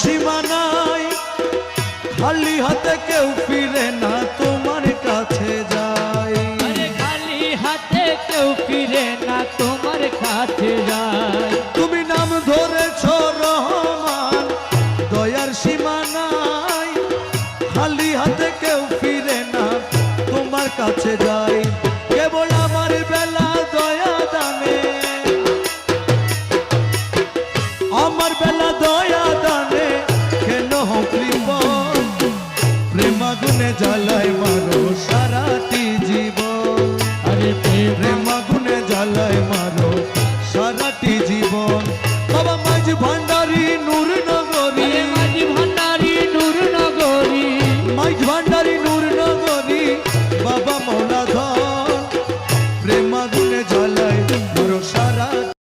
সীমানায় খালি হাতে কেউ ফিরে না তোমার কাছে যায়। খালি হাতে কেউ ফিরে না তোমার কাছে যায়। তুমি নাম ধরেছো রহমান, দয়ার সীমানায় খালি হাতে কেউ ফিরে না তোমার কাছে যায়। কেবল আমার বেলা দয়া দানে, আমার বেলা দয়া দানে কেন কৃপণ, প্রেমাগুনে জ্বালায় মা